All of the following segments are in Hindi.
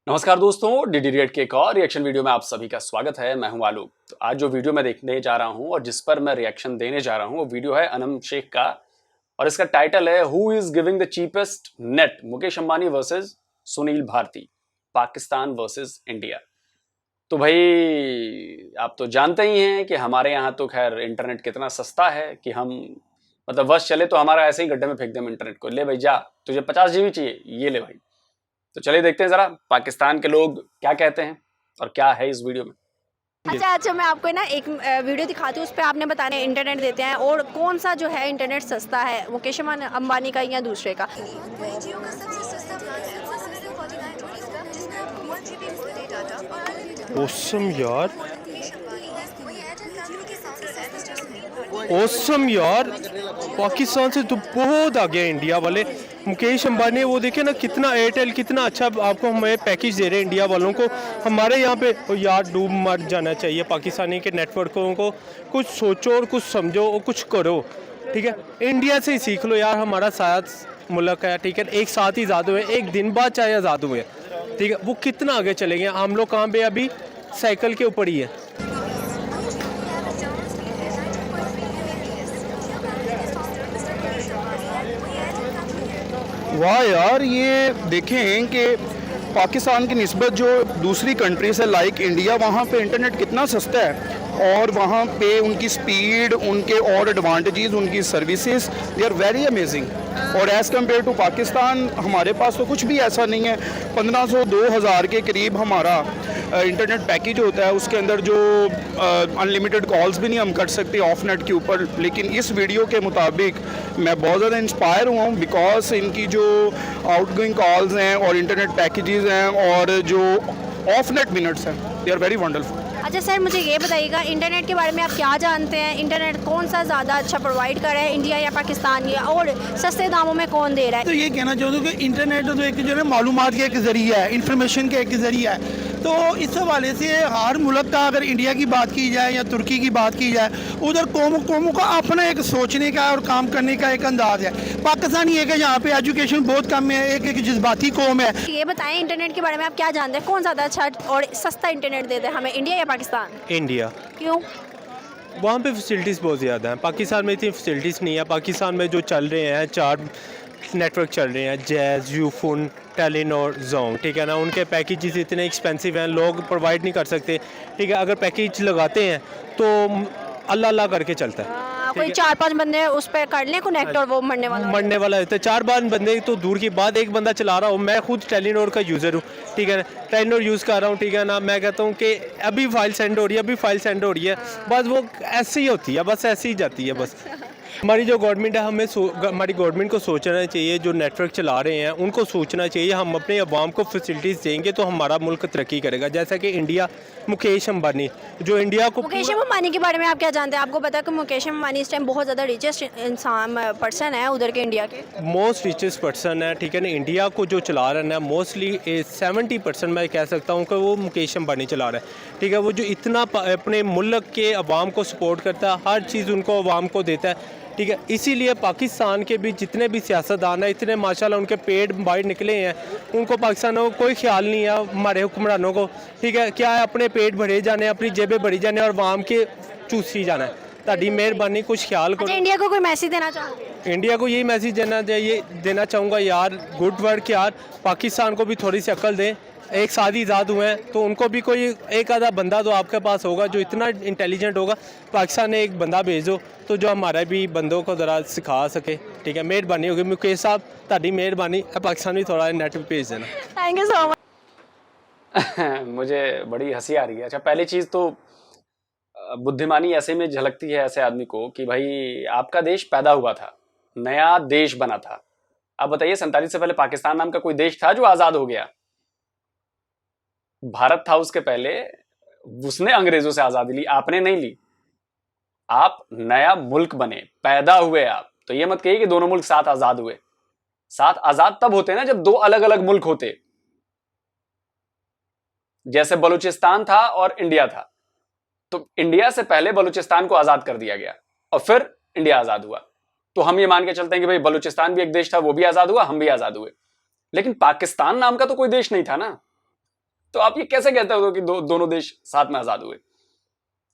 नमस्कार दोस्तों, डीडी रेट के एक और रिएक्शन वीडियो में आप सभी का स्वागत है। मैं हूं आलोक। तो आज जो वीडियो मैं देखने जा रहा हूं और जिस पर मैं रिएक्शन देने जा रहा हूं वो वीडियो है अनम शेख का और इसका टाइटल है who is giving the cheapest net, Mukesh Ambani versus Sunil Bharti, Pakistan versus India. तो भाई आप तो जानते ही हैं कि हमारे यहाँ तो खैर इंटरनेट कितना सस्ता है कि हम मतलब बस चले तो हमारा ऐसे ही गड्ढे में फेंक दें इंटरनेट को। ले भाई जा, तुझे 50 जीबी चाहिए, ये ले भाई। तो चलिए देखते हैं जरा पाकिस्तान के लोग क्या कहते हैं और क्या है इस वीडियो में। अच्छा मैं आपको ना एक वीडियो दिखाती हूँ, उस पर आपने बताने इंटरनेट देते हैं और कौन सा जो है इंटरनेट सस्ता है, मुकेश अंबानी का या दूसरे का। ओसम यार, ओसम यार, पाकिस्तान से तो बहुत आ गया इंडिया वाले। मुकेश अंबानी वो देखे ना कितना एयरटेल कितना अच्छा आपको हमें पैकेज दे रहे हैं इंडिया वालों को। हमारे यहाँ पे यार डूब मर जाना चाहिए पाकिस्तानी के नेटवर्कों को। कुछ सोचो और कुछ समझो और कुछ करो, ठीक है। इंडिया से ही सीख लो यार, हमारा साथ मुल्क है, ठीक है। एक साथ ही आज़ाद हुए, एक दिन बाद चाहे आज़ाद हुए, ठीक है। वो कितना आगे चले गए, हम लोग कहाँ पे अभी साइकिल के ऊपर ही है। वाह यार, ये देखें कि पाकिस्तान की निस्बत जो दूसरी कंट्रीज है लाइक इंडिया, वहाँ पे इंटरनेट कितना सस्ता है और वहाँ पे उनकी स्पीड, उनके और एडवांटेजेस, उनकी services they are very amazing. और एज़ कम्पेयर टू पाकिस्तान हमारे पास तो कुछ भी ऐसा नहीं है। 1500-2000 के करीब हमारा इंटरनेट पैकेज होता है, उसके अंदर जो अनलिमिटेड कॉल्स भी नहीं हम कर सकते ऑफ नेट के ऊपर। लेकिन इस वीडियो के मुताबिक मैं बहुत ज़्यादा इंस्पायर हुआ हूँ बिकॉज इनकी जो आउटगोइंग कॉल्स हैं और इंटरनेट पैकेजेस हैं और जो ऑफ नेट मिनट्स हैं, दे आर वेरी वंडरफुल। अच्छा सर, मुझे ये बताइएगा इंटरनेट के बारे में आप क्या जानते हैं? इंटरनेट कौन सा ज़्यादा अच्छा प्रोवाइड कर रहा है, इंडिया या पाकिस्तान, या और सस्ते दामों में कौन दे रहा है? तो ये कहना चाहूँ कि इंटरनेट तो एक जो है मालूमात का एक ज़रिया है, इंफॉर्मेशन का एक ज़रिया है। तो इस हवाले से हर मुल्क का, अगर इंडिया की बात की जाए या तुर्की की बात की जाए, उधर कौमों का अपना एक सोचने का और काम करने का एक अंदाज है। पाकिस्तान ये है यहाँ पे एजुकेशन बहुत कम है, एक जज्बाती कौम है। ये बताएं इंटरनेट के बारे में आप क्या जानते हैं, कौन ज़्यादा अच्छा और सस्ता इंटरनेट देते हैं हमें, इंडिया या पाकिस्तान? इंडिया। क्यों? वहाँ पे फैसिलिटीज़ बहुत ज़्यादा हैं, पाकिस्तान में इतनी फैसिलिटीज़ नहीं है। पाकिस्तान में जो चल रहे हैं 4 नेटवर्क चल रहे हैं, जैज़, यूफोन, टेलीनॉर, जोंग, ठीक है ना। उनके पैकेजेस इतने एक्सपेंसिव हैं, लोग प्रोवाइड नहीं कर सकते, ठीक है। अगर पैकेज लगाते हैं तो अल्लाह अल्लाह करके चलता है। कोई 4-5 बंदे उस पर कर लें कनेक्ट और वो मरने वाला है। तो 4 बंदे तो दूर की बात, एक बंदा चला रहा हूँ। मैं खुद टेलीनॉर का यूज़र हूँ, ठीक है ना। टेलीनॉर यूज़ कर रहा हूँ, ठीक है ना। मैं कहता हूँ कि अभी फाइल सेंड हो रही है, बस वो ऐसे ही होती है, बस ऐसे ही जाती है बस। हमारी जो गवर्नमेंट है, हमारी गवर्नमेंट को सोचना चाहिए, जो नेटवर्क चला रहे हैं उनको सोचना चाहिए। हम अपने अवाम को फैसिलिटीज़ देंगे तो हमारा मुल्क तरक्की करेगा। जैसा कि इंडिया, मुकेश अंबानी जो इंडिया को, मुकेश अंबानी के बारे में आप क्या जानते हैं? आपको पता है कि मुकेश अंबानी इस टाइम बहुत ज़्यादा रिचेस्ट इंसान पर्सन है उधर के, इंडिया के मोस्ट रिचेस्ट पर्सन है, ठीक है ना। इंडिया को जो चला रहा है मोस्टली 70% मैं कह सकता हूँ कि वो मुकेश अंबानी चला रहा है, ठीक है। वो जो इतना अपने मुल्क के अवाम को सपोर्ट करता है, हर चीज़ उनको अवाम को देता है, ठीक है। इसीलिए पाकिस्तान के भी जितने भी सियासतदान हैं, इतने माशाल्लाह उनके पेट बाहर निकले हैं, उनको पाकिस्तानों को कोई ख्याल नहीं है, हमारे हुक्मरानों को, ठीक है। क्या है, अपने पेट भरे जाने, अपनी जेबें भरी जाने और अवाम के चूसी जाना है। ताड़ी मेहरबानी कुछ ख्याल करो। इंडिया को कोई मैसेज देना चाहोगे? इंडिया को यही मैसेज देना चाहूँगा यार, गुड वर्क यार, पाकिस्तान को भी थोड़ी सी अक्ल दें। एक साथ ही आज़ाद हुए हैं तो उनको भी कोई एक आधा बंदा तो आपके पास होगा जो इतना इंटेलिजेंट होगा। पाकिस्तान ने एक बंदा भेज दो तो जो हमारे भी बंदों को ज़रा सिखा सके, ठीक है। मेहरबानी होगी मुकेश साहब, ताड़ी मेहरबानी, पाकिस्तान भी थोड़ा नेट पे भेज देना। Thank you so much. मुझे बड़ी हंसी आ रही है। अच्छा, पहली चीज़ तो बुद्धिमानी ऐसे में झलकती है ऐसे आदमी को कि भाई आपका देश पैदा हुआ था, नया देश बना था। अब बताइए 47 से पहले पाकिस्तान नाम का कोई देश था जो आज़ाद हो गया? भारत था उसके पहले, उसने अंग्रेजों से आजादी ली, आपने नहीं ली। आप नया मुल्क बने, पैदा हुए आप। तो ये मत कहिए कि दोनों मुल्क साथ आजाद हुए। साथ आजाद तब होते ना जब 2 अलग अलग मुल्क होते। जैसे बलूचिस्तान था और इंडिया था, तो इंडिया से पहले बलूचिस्तान को आजाद कर दिया गया और फिर इंडिया आजाद हुआ। तो हम ये मान के चलते हैं कि भाई बलूचिस्तान भी एक देश था, वो भी आजाद हुआ, हम भी आजाद हुए। लेकिन पाकिस्तान नाम का तो कोई देश नहीं था ना। तो आप ये कैसे कहते हो कि दोनों देश साथ में आजाद हुए?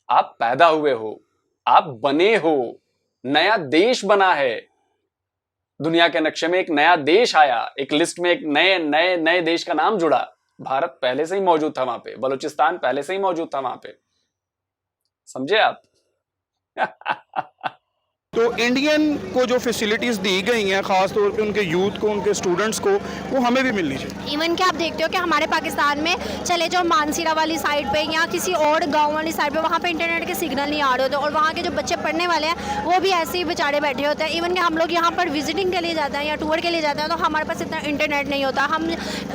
आप पैदा हुए हो, आप बने हो, नया देश बना है, दुनिया के नक्शे में एक नया देश आया, एक लिस्ट में एक नए नए नए देश का नाम जुड़ा। भारत पहले से ही मौजूद था वहां पे, बलूचिस्तान पहले से ही मौजूद था वहां पे, समझे आप? तो इंडियन को जो फैसिलिटीज़ दी गई हैं ख़ास तौर पे उनके यूथ को, उनके स्टूडेंट्स को, वो हमें भी मिलनी चाहिए। इवन कि आप देखते हो कि हमारे पाकिस्तान में चले जाओ मानसीरा वाली साइड पे या किसी और गांव वाली साइड पे, वहाँ पे इंटरनेट के सिग्नल नहीं आ रहे होते और वहाँ के जो बच्चे पढ़ने वाले हैं वो भी ऐसे ही बेचारे बैठे होते हैं। इवन कि हम लोग यहाँ पर विजिटिंग के लिए जाते हैं या टूर के लिए जाते हैं तो हमारे पास इतना इंटरनेट नहीं होता, हम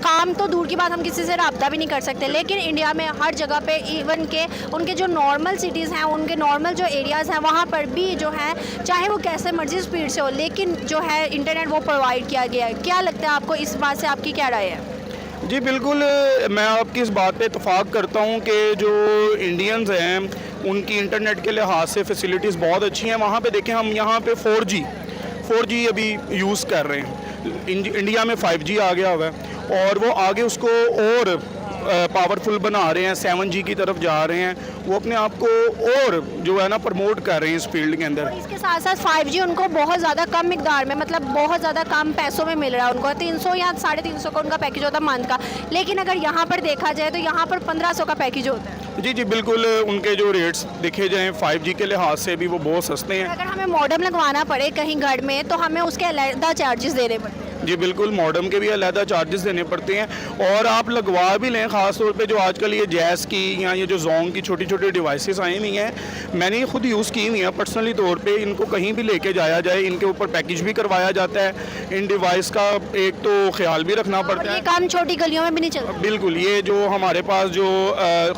काम तो दूर की बात, हम किसी से रब्ता भी नहीं कर सकते। लेकिन इंडिया में हर जगह पे इवन के उनके जो नॉर्मल सिटीज़ हैं, उनके नॉर्मल जो एरियाज़ हैं, वहाँ पर भी जो है चाहे वो कैसे मर्जी स्पीड से हो, लेकिन जो है इंटरनेट वो प्रोवाइड किया गया है। क्या लगता है आपको इस बात से, आपकी क्या राय है? जी बिल्कुल, मैं आपकी इस बात पे इत्तेफाक करता हूँ कि जो इंडियंस हैं उनकी इंटरनेट के लिहाज से फैसिलिटीज़ बहुत अच्छी हैं। वहाँ पे देखें, हम यहाँ पे 4G अभी यूज़ कर रहे हैं, इंडिया में 5G आ गया हुआ है और वो आगे उसको और पावरफुल बना रहे हैं, 7G की तरफ जा रहे हैं, वो अपने आप को और जो है ना प्रमोट कर रहे हैं इस फील्ड के अंदर। और इसके साथ साथ 5G उनको बहुत ज़्यादा कम मिकदार में, मतलब बहुत ज़्यादा कम पैसों में मिल रहा है। उनको 300 या 350 का उनका पैकेज होता है मंथ का, लेकिन अगर यहाँ पर देखा जाए तो यहाँ पर 1500 का पैकेज होता है। जी बिल्कुल, उनके जो रेट्स देखे जाएँ 5G के लिहाज से भी वो बहुत सस्ते हैं। अगर हमें मॉडेम लगवाना पड़े कहीं घर में तो हमें उसके अलग चार्जेस देने पड़ते हैं। जी बिल्कुल, मॉडेम के भी अलहदा चार्जेस देने पड़ते हैं और आप लगवा भी लें, ख़ास तौर पे जो आजकल ये जैस की या ये जो जोंग की छोटी छोटी डिवाइसेस आई हुई हैं, मैंने ये खुद यूज़ की हुई हैं पर्सनली तौर पे। इनको कहीं भी लेके जाया जाए, इनके ऊपर पैकेज भी करवाया जाता है। इन डिवाइस का एक तो ख्याल भी रखना पड़ता है, ये काम छोटी गलियों में भी नहीं चलता। बिल्कुल। ये जो हमारे पास जो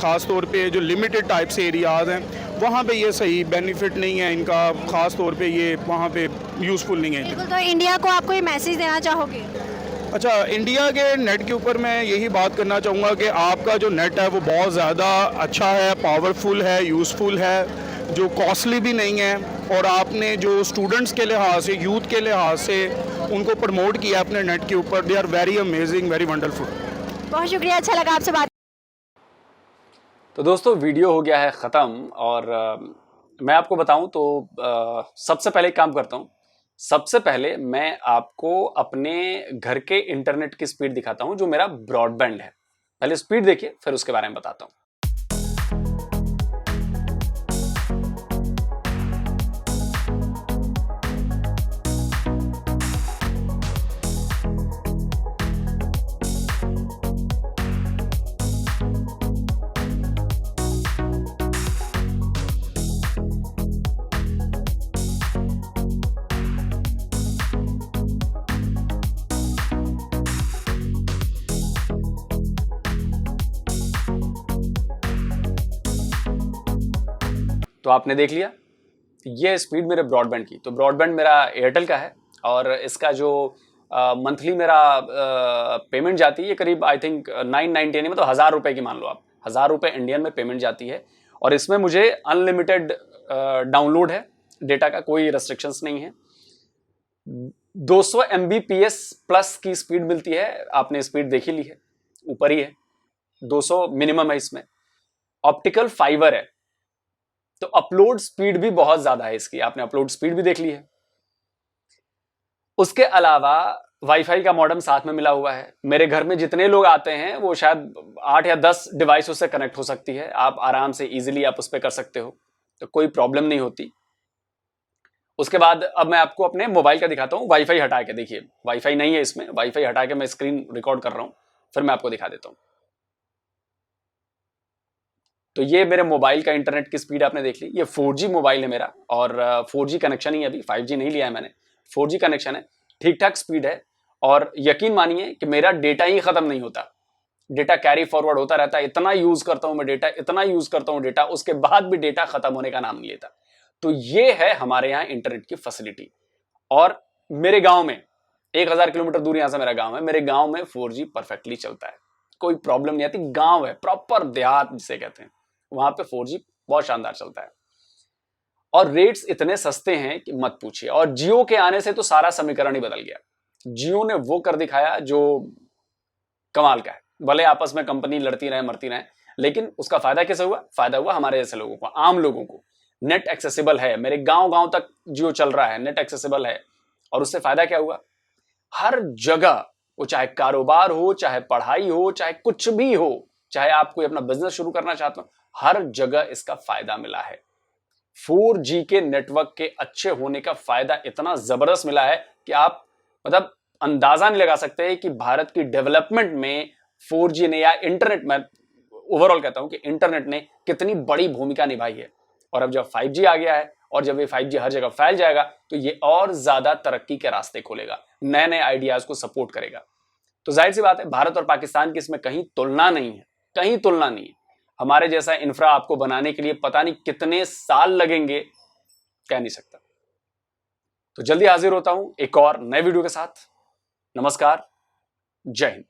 ख़ास तौर पे जो लिमिटेड टाइप्स एरियाज़ हैं वहाँ पे ये सही बेनिफिट नहीं है इनका, ख़ास तौर पे ये वहाँ पे यूज़फुल नहीं है। बिल्कुल, तो इंडिया को आप कोई मैसेज देना चाहोगे? अच्छा, इंडिया के नेट के ऊपर मैं यही बात करना चाहूँगा कि आपका जो नेट है वो बहुत ज़्यादा अच्छा है, पावरफुल है, यूज़फुल है, जो कॉस्टली भी नहीं है और आपने जो स्टूडेंट्स के लिहाज से, यूथ के लिहाज से उनको प्रमोट किया अपने नेट के ऊपर। They are very amazing, very wonderful. बहुत शुक्रिया, अच्छा लगा आपसे बात। तो दोस्तों, वीडियो हो गया है ख़त्म और मैं आपको बताऊं तो सबसे पहले एक काम करता हूं। सबसे पहले मैं आपको अपने घर के इंटरनेट की स्पीड दिखाता हूं जो मेरा ब्रॉडबैंड है। पहले स्पीड देखिए, फिर उसके बारे में बताता हूं। तो आपने देख लिया ये स्पीड मेरे ब्रॉडबैंड की। तो ब्रॉडबैंड मेरा एयरटेल का है और इसका जो मंथली मेरा पेमेंट जाती है करीब आई थिंक 999, मतलब 1000 रुपये की मान लो आप, 1000 रुपये इंडियन में पेमेंट जाती है। और इसमें मुझे अनलिमिटेड डाउनलोड है, डेटा का कोई रेस्ट्रिक्शंस नहीं है। 200 Mbps प्लस की स्पीड मिलती है, आपने स्पीड देख ही ली है, ऊपर ही है, 200 मिनिमम है इसमें। ऑप्टिकल फाइबर है, तो अपलोड स्पीड भी बहुत ज्यादा है इसकी, आपने अपलोड स्पीड भी देख ली है। उसके अलावा वाईफाई का मॉडेम साथ में मिला हुआ है। मेरे घर में जितने लोग आते हैं वो शायद 8 या 10 डिवाइस उससे कनेक्ट हो सकती है, आप आराम से इजीली आप उस पर कर सकते हो, तो कोई प्रॉब्लम नहीं होती। उसके बाद अब मैं आपको अपने मोबाइल का दिखाता हूँ, वाईफाई हटा के। देखिए वाईफाई नहीं है इसमें, वाईफाई हटा के मैं स्क्रीन रिकॉर्ड कर रहा हूँ, फिर मैं आपको दिखा देता हूँ। तो ये मेरे मोबाइल का इंटरनेट की स्पीड आपने देख ली। ये 4G मोबाइल है मेरा और 4G कनेक्शन ही, अभी 5G नहीं लिया है मैंने, 4G कनेक्शन है, ठीक ठाक स्पीड है। और यकीन मानिए कि मेरा डेटा ही खत्म नहीं होता, डेटा कैरी फॉरवर्ड होता रहता है। इतना यूज करता हूं मैं डेटा, इतना यूज करता हूं डेटा, उसके बाद भी डेटा खत्म होने का नाम नहीं लेता। तो ये है हमारे यहाँ इंटरनेट की फैसिलिटी। और मेरे गांव में 1000 किलोमीटर दूर यहां से मेरा गांव है, मेरे गांव में 4G परफेक्टली चलता है, कोई प्रॉब्लम नहीं आती। गांव है, प्रॉपर देहात जिसे कहते हैं, वहां पे 4G बहुत शानदार चलता है और रेट्स इतने सस्ते हैं कि मत पूछिए। और जियो के आने से तो सारा समीकरण ही बदल गया। जियो ने वो कर दिखाया जो कमाल का है, भले आपस में कंपनी लड़ती रहे मरती रहे, लेकिन उसका फायदा किसे हुआ? फायदा हुआ हमारे जैसे लोगों को, आम लोगों को। नेट एक्सेसिबल है, मेरे गांव गांव तक जियो चल रहा है, नेट एक्सेसिबल है, और उससे फायदा क्या हुआ? हर जगह, वो चाहे कारोबार हो, चाहे पढ़ाई हो, चाहे कुछ भी हो, चाहे आप कोई अपना बिजनेस शुरू करना चाहते हो, हर जगह इसका फायदा मिला है। 4G के नेटवर्क के अच्छे होने का फायदा इतना जबरदस्त मिला है कि आप मतलब अंदाजा नहीं लगा सकते कि भारत की डेवलपमेंट में 4G ने या इंटरनेट में, ओवरऑल कहता हूं कि इंटरनेट ने कितनी बड़ी भूमिका निभाई है। और अब जब 5G आ गया है और जब ये 5G हर जगह फैल जाएगा तो ये और ज्यादा तरक्की के रास्ते खोलेगा, नए नए आइडियाज को सपोर्ट करेगा। तो जाहिर सी बात है भारत और पाकिस्तान की इसमें कहीं तुलना नहीं है, कहीं तुलना नहीं है। हमारे जैसा इंफ्रा आपको बनाने के लिए पता नहीं कितने साल लगेंगे, कह नहीं सकता। तो जल्दी हाजिर होता हूं एक और नए वीडियो के साथ। नमस्कार, जय हिंद।